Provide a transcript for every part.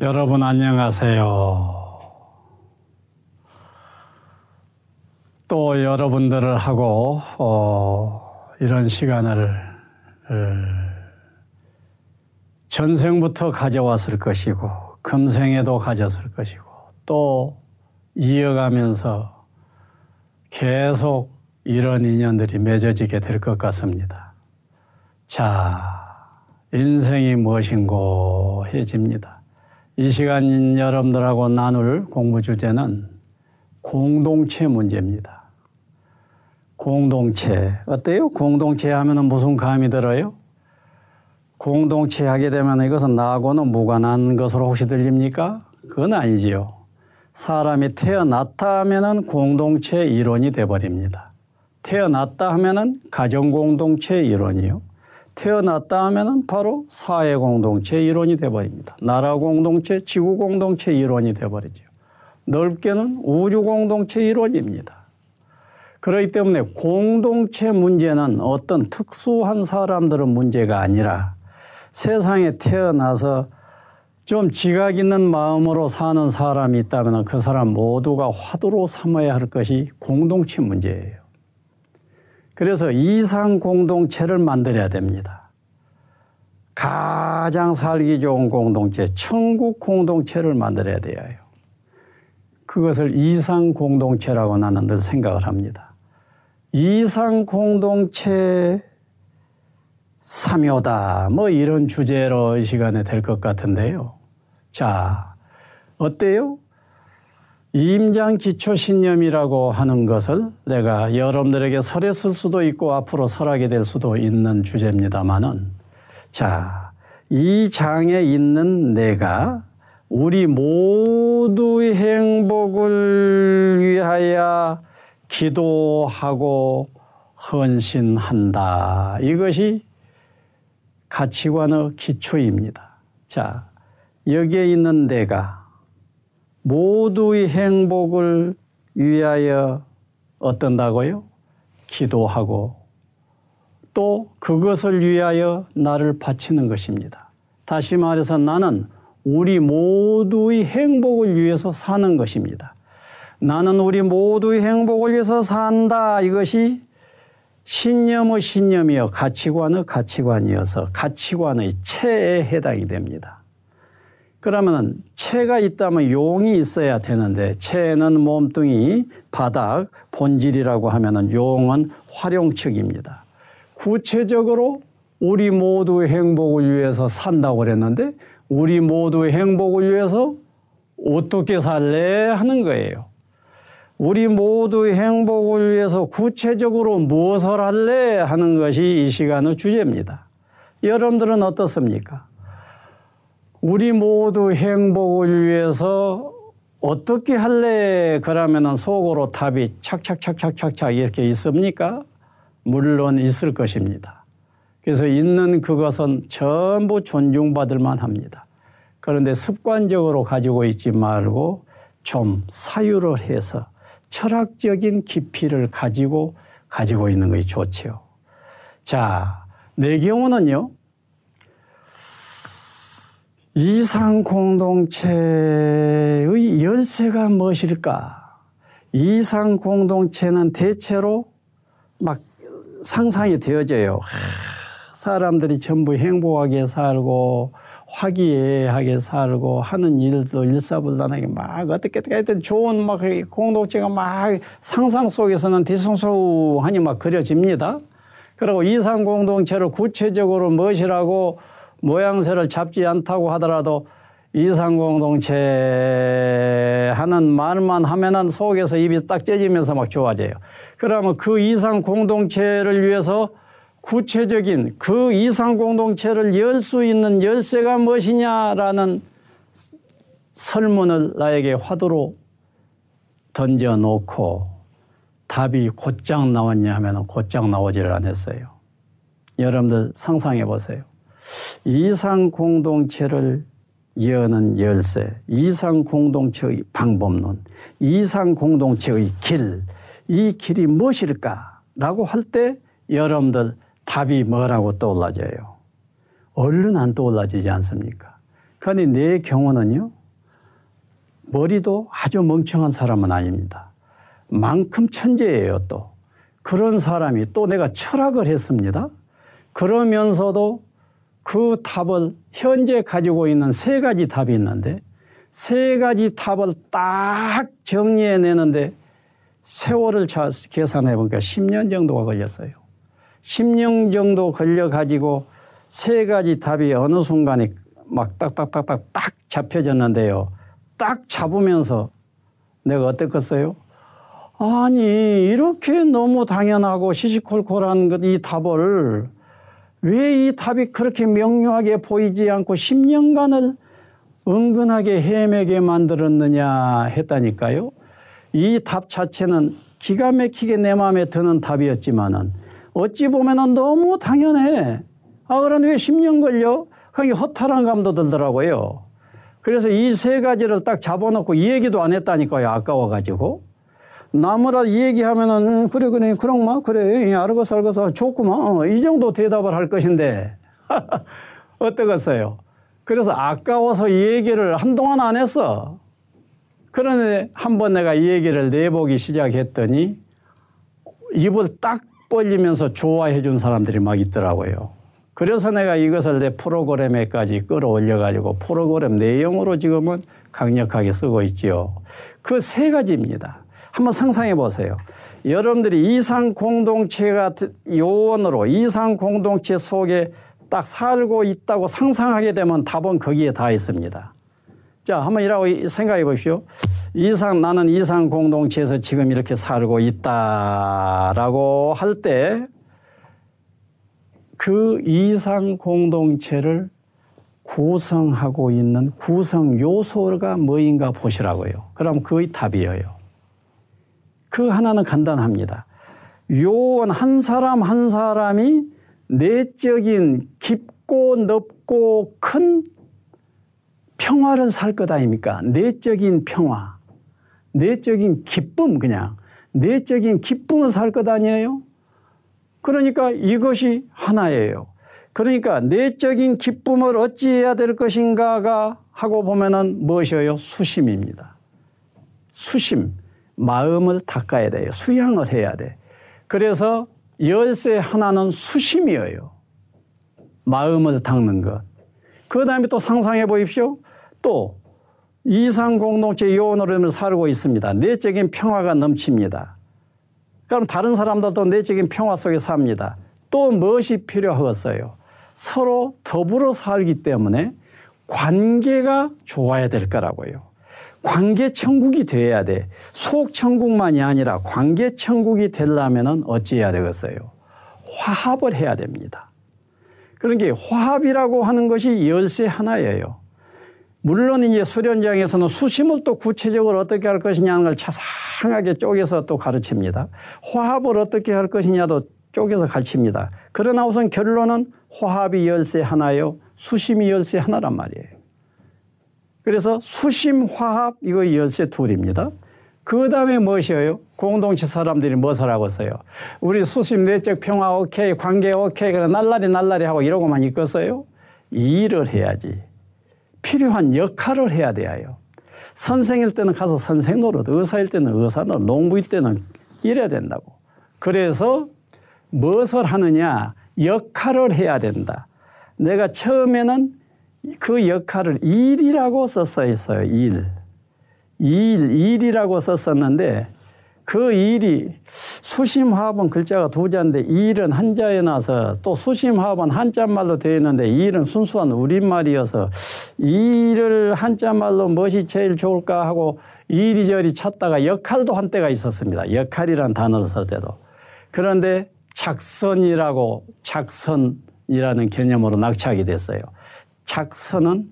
여러분 안녕하세요. 또 여러분들을 하고 이런 시간을 전생부터 가져왔을 것이고 금생에도 가졌을 것이고 또 이어가면서 계속 이런 인연들이 맺어지게 될 것 같습니다. 자, 인생이 무엇인고 해집니다. 이 시간 여러분들하고 나눌 공부 주제는 공동체 문제입니다. 공동체, 어때요? 공동체 하면 무슨 감이 들어요? 공동체 하게 되면 이것은 나하고는 무관한 것으로 혹시 들립니까? 그건 아니지요. 사람이 태어났다 하면은 공동체 이론이 돼버립니다. 태어났다 하면은 가정공동체 이론이요. 태어났다 하면은 바로 사회공동체 이론이 돼버립니다. 나라공동체, 지구공동체 이론이 돼버리죠. 넓게는 우주공동체 이론입니다. 그렇기 때문에 공동체 문제는 어떤 특수한 사람들의 문제가 아니라 세상에 태어나서 좀 지각 있는 마음으로 사는 사람이 있다면 그 사람 모두가 화두로 삼아야 할 것이 공동체 문제예요. 그래서 이상 공동체를 만들어야 됩니다. 가장 살기 좋은 공동체, 천국 공동체를 만들어야 돼요. 그것을 이상 공동체라고 나는 늘 생각을 합니다. 이상 공동체 삼효다 뭐 이런 주제로 이 시간에 될 것 같은데요. 자, 어때요? 임장기초신념이라고 하는 것을 내가 여러분들에게 설했을 수도 있고 앞으로 설하게 될 수도 있는 주제입니다만은, 자, 이 장에 있는 내가 우리 모두의 행복을 위하여 기도하고 헌신한다. 이것이 가치관의 기초입니다. 자, 여기에 있는 내가 모두의 행복을 위하여 어떤다고요? 기도하고 또 그것을 위하여 나를 바치는 것입니다. 다시 말해서 나는 우리 모두의 행복을 위해서 사는 것입니다. 나는 우리 모두의 행복을 위해서 산다. 이것이 신념의 신념이요 가치관의 가치관이어서 가치관의 체에 해당이 됩니다. 그러면 체가 있다면 용이 있어야 되는데 체는 몸뚱이, 바닥, 본질이라고 하면 용은 활용측입니다. 구체적으로 우리 모두의 행복을 위해서 산다고 그랬는데 우리 모두의 행복을 위해서 어떻게 살래 하는 거예요. 우리 모두의 행복을 위해서 구체적으로 무엇을 할래 하는 것이 이 시간의 주제입니다. 여러분들은 어떻습니까? 우리 모두 행복을 위해서 어떻게 할래? 그러면은 속으로 답이 착착착착착착 이렇게 있습니까? 물론 있을 것입니다. 그래서 있는 그것은 전부 존중받을 만합니다. 그런데 습관적으로 가지고 있지 말고 좀 사유를 해서 철학적인 깊이를 가지고 있는 것이 좋지요. 자, 내 경우는요. 이상 공동체의 열쇠가 무엇일까? 이상 공동체는 대체로 막 상상이 되어져요. 사람들이 전부 행복하게 살고 화기애애하게 살고 하는 일도 일사불란하게 막 어떻게 하여튼 좋은 막 공동체가 막 상상 속에서는 뒤숭숭하니 막 그려집니다. 그리고 이상 공동체를 구체적으로 무엇이라고 모양새를 잡지 않다고 하더라도 이상 공동체 하는 말만 하면은 속에서 입이 딱 째지면서 막 좋아져요. 그러면 그 이상 공동체를 위해서 구체적인 그 이상 공동체를 열 수 있는 열쇠가 무엇이냐라는 설문을 나에게 화두로 던져놓고 답이 곧장 나왔냐 하면 곧장 나오지를 않았어요. 여러분들 상상해 보세요. 이상 공동체를 여는 열쇠, 이상 공동체의 방법론, 이상 공동체의 길, 이 길이 무엇일까라고 할 때 여러분들 답이 뭐라고 떠올라져요? 얼른 안 떠올라지지 않습니까? 그런데 내 경우는요. 머리도 아주 멍청한 사람은 아닙니다. 만큼 천재예요 또. 그런 사람이 또 내가 철학을 했습니다. 그러면서도 그 답을 현재 가지고 있는 세 가지 답이 있는데 세 가지 답을 딱 정리해내는데 세월을 계산해 보니까 10년 정도가 걸렸어요. 10년 정도 걸려가지고 세 가지 답이 어느 순간에 막 딱딱딱딱 딱 잡혀졌는데요. 딱 잡으면서 내가 어땠겠어요? 아니 이렇게 너무 당연하고 시시콜콜한 이 답을 왜 이 답이 그렇게 명료하게 보이지 않고 10년간을 은근하게 헤매게 만들었느냐 했다니까요. 이 답 자체는 기가 막히게 내 마음에 드는 답이었지만은 어찌 보면은 너무 당연해. 아, 그런데 왜 10년 걸려? 그게 허탈한 감도 들더라고요. 그래서 이 세 가지를 딱 잡아놓고 이 얘기도 안 했다니까요. 아까워가지고. 나무라 이 얘기하면은 그래 그런마 그래 알겠어 좋구만 이 정도 대답을 할 것인데 어떠겠어요? 그래서 아까워서 이 얘기를 한동안 안 했어. 그런데 한번 내가 이 얘기를 내보기 시작했더니 입을 딱 벌리면서 좋아해 준 사람들이 막 있더라고요. 그래서 내가 이것을 내 프로그램에까지 끌어올려가지고 프로그램 내용으로 지금은 강력하게 쓰고 있지요. 그 세 가지입니다. 한번 상상해 보세요. 여러분들이 이상 공동체가 요원으로 이상 공동체 속에 딱 살고 있다고 상상하게 되면 답은 거기에 다 있습니다. 자, 한번 이라고 생각해 보십시오. 나는 이상 공동체에서 지금 이렇게 살고 있다라고 할 때 그 이상 공동체를 구성하고 있는 구성 요소가 뭐인가 보시라고요. 그럼 그의 답이에요. 그 하나는 간단합니다. 요원 한 사람 한 사람이 내적인 깊고 넓고 큰 평화를 살 것 아닙니까? 내적인 평화, 내적인 기쁨 그냥 내적인 기쁨을 살 것 아니에요? 그러니까 이것이 하나예요. 그러니까 내적인 기쁨을 어찌해야 될 것인가가 하고 보면은 무엇이에요? 수심입니다. 수심. 마음을 닦아야 돼요. 수양을 해야 돼. 그래서 열쇠 하나는 수심이에요. 마음을 닦는 것. 그 다음에 또 상상해 보십시오. 또 이상 공동체 요원으로 살고 있습니다. 내적인 평화가 넘칩니다. 그럼 다른 사람들도 내적인 평화 속에 삽니다. 또 무엇이 필요하겠어요? 서로 더불어 살기 때문에 관계가 좋아야 될 거라고요. 관계 천국이 돼야 돼. 속 천국만이 아니라 관계 천국이 되려면 어찌해야 되겠어요? 화합을 해야 됩니다. 그러니까 화합이라고 하는 것이 열쇠 하나예요. 물론 이제 수련장에서는 수심을 또 구체적으로 어떻게 할 것이냐는 걸 자상하게 쪼개서 또 가르칩니다. 화합을 어떻게 할 것이냐도 쪼개서 가르칩니다. 그러나 우선 결론은 화합이 열쇠 하나요, 수심이 열쇠 하나란 말이에요. 그래서 수심, 화합 이거 열쇠 둘입니다. 그 다음에 무엇이에요? 공동체 사람들이 무엇을 하고 있어요? 우리 수심, 내적 평화 오케이, 관계 오케이, 그래 날라리 하고 이러고만 있겠어요? 일을 해야지. 필요한 역할을 해야 돼요. 선생일 때는 가서 선생 노릇, 의사일 때는 의사 노릇, 농부일 때는 이래야 된다고. 그래서 무엇을 하느냐? 역할을 해야 된다. 내가 처음에는 그 역할을 일이라고 썼어 있어요. 일이라고 썼었는데 그 일이 수심화합은 글자가 두 자인데 일은 한자에 나서 또 수심화합은 한자말로 되어 있는데 일은 순수한 우리말이어서 일을 한자말로 무엇이 제일 좋을까 하고 이리저리 찾다가 역할도 한때가 있었습니다. 역할이란 단어를 쓸 때도. 그런데 작선이라는 개념으로 낙찰하게 됐어요. 작선은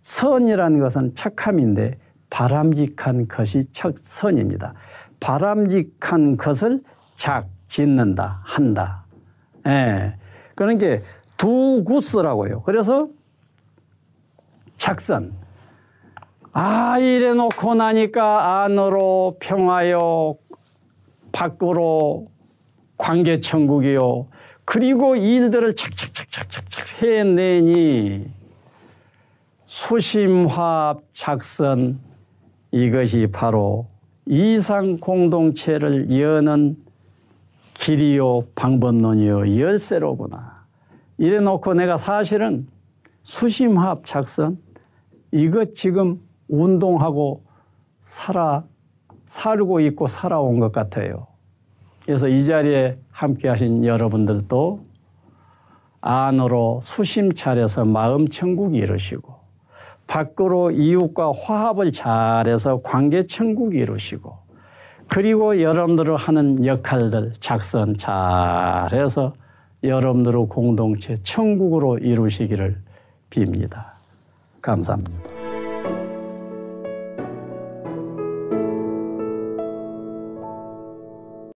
선이라는 것은 착함인데 바람직한 것이 선입니다. 바람직한 것을 짓는다, 한다. 예. 그러니까 두구스라고요. 그래서 작선. 이래 놓고 나니까 안으로 평화요, 밖으로 관계천국이요. 그리고 일들을 착착착착착 해내니 수심화합 작선 이것이 바로 이상 공동체를 여는 길이요 방법론이요 열쇠로구나. 이래 놓고 내가 사실은 수심화합 작선 이것 지금 운동하고 살고 있고 살아온 것 같아요. 그래서 이 자리에 함께 하신 여러분들도 안으로 수심 차려서 마음 천국이 이루시고 밖으로 이웃과 화합을 잘해서 관계 천국이 이루시고 그리고 여러분들을 하는 역할들 작선 잘해서 여러분들의 공동체 천국으로 이루시기를 빕니다. 감사합니다.